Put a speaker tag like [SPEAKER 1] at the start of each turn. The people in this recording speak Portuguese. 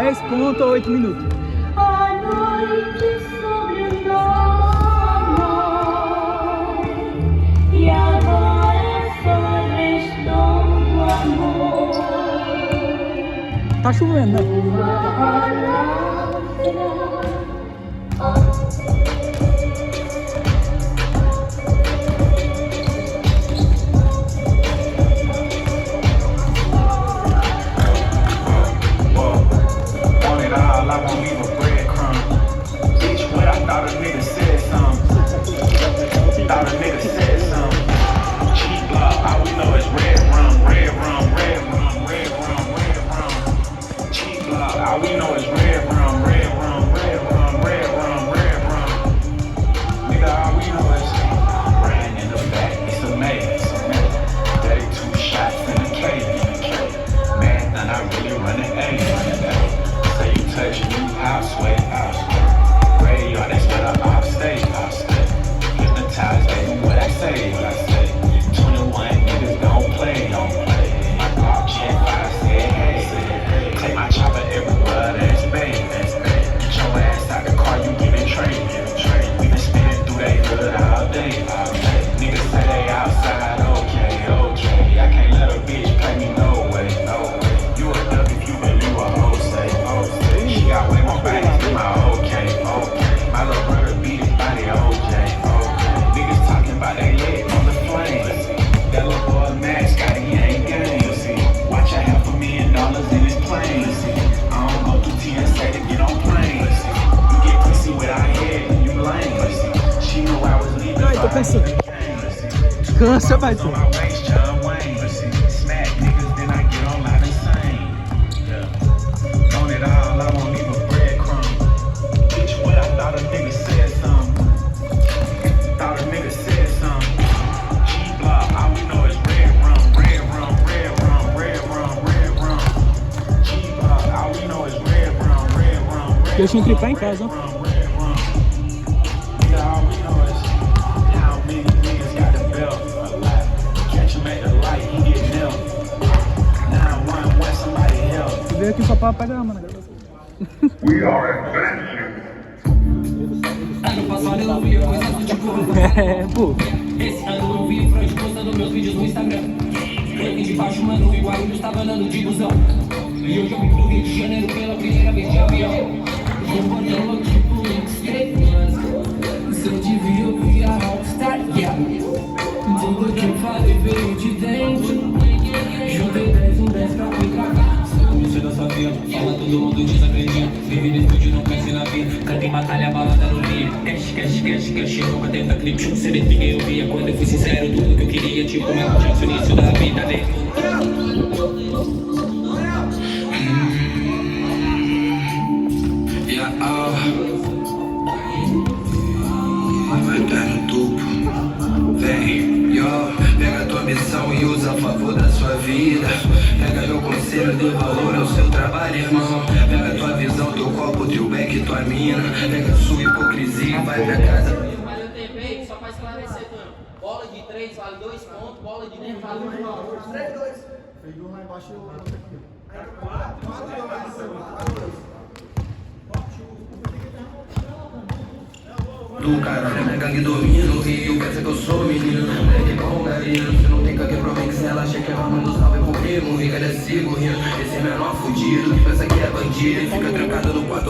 [SPEAKER 1] 10,8 minutos.
[SPEAKER 2] A noite sobre o amor, e agora só restou o amor.
[SPEAKER 1] Tá chovendo, né?
[SPEAKER 3] All we know is red rum, red rum, red rum, red rum, red rum. Nigga, all we know is ran in the back. It's a maze. 32 shots in the cave. Marathon, I really run it, ayy. Say you touch me, I'll sway. Graveyard, that's where the ops stay. Hypnotized, they do what I say. 21 niggas gon' play. My Glock Gen 5 said, hey. Take my chopper everywhere, that's bad. Get your ass out the car, you giving trade. We been spinning through that hood all day. Niggas say they outside, okay. I can't let a bitch play me no way. You a duck if you believe what hoes say. She got way more body than my okay. My little brother beat his body, OJ. Niggas talking about they leg on the flames. That little boy Max got he ain't game. Watch $500,000 in his plane. I don't go through TSA to get on planes. You get pussy without head and you lame. She knew I was leaving.
[SPEAKER 1] Ai, tô cansado. Cansa, vai, tu.
[SPEAKER 3] Smack niggas, then I get on live and sing. On it all, I won't leave a breadcrumb. Bitch, what I thought a nigga said something. G-Block, all we know is red rum, red rum, red rum, red rum, red rum. G-Block, all we know is red rum, red rum, red rum.
[SPEAKER 1] Deixa eu tripar em casa, ó. Veio aqui só pra apagar, mano.
[SPEAKER 3] We are advancing.
[SPEAKER 4] Ano passado eu via coisas do tipo.
[SPEAKER 1] Pô.
[SPEAKER 4] Esse ano eu vi Freud postando meus vídeos no Instagram. Eu vim de baixo, mano, e o Guarulhos tava andando de busão. E hoje eu vim pro Rio de Janeiro pela primeira vez de avião. Eu botando tipo straight, mano. Se eu devia, eu via Rockstar, yeah. Tudo que eu falei veio de dentro. Juntei 10 em 10 pra me gravar. Comecei da sua vida, fala todo mundo desacredita. Vive no estúdio, não cresce na vida. Canta em batalha, balada no dia. Cash, nunca tenta clipe. CDT que eu via quando eu fui sincero. Tudo que eu queria, tipo, meu chance no início da vida dele.
[SPEAKER 5] Vai dar no topo. Vem, pega a tua missão e usa a favor da sua vida. Pega meu conselho, dê valor ao seu trabalho, irmão. Pega a tua visão, teu copo, teu beck, tua mina. Pega a sua hipocrisia e vai pra casa.
[SPEAKER 6] Valeu TP, só pra esclarecer, Tano. Bola de 3 vale 2 pontos, bola de 10 vale 1 ponto.
[SPEAKER 7] 3, 2. Fez 1 lá embaixo e o outro aqui. 4,
[SPEAKER 5] Do caralho, minha gangue domina o Rio, pensa que eu sou menino. Moleque bom, galinho, se não tem cague pra mim, que se ela acha que ela manda um salve pro primo. Rica desse gorrinho, esse menor fudido, que pensa que é bandido e fica trancado no quarto.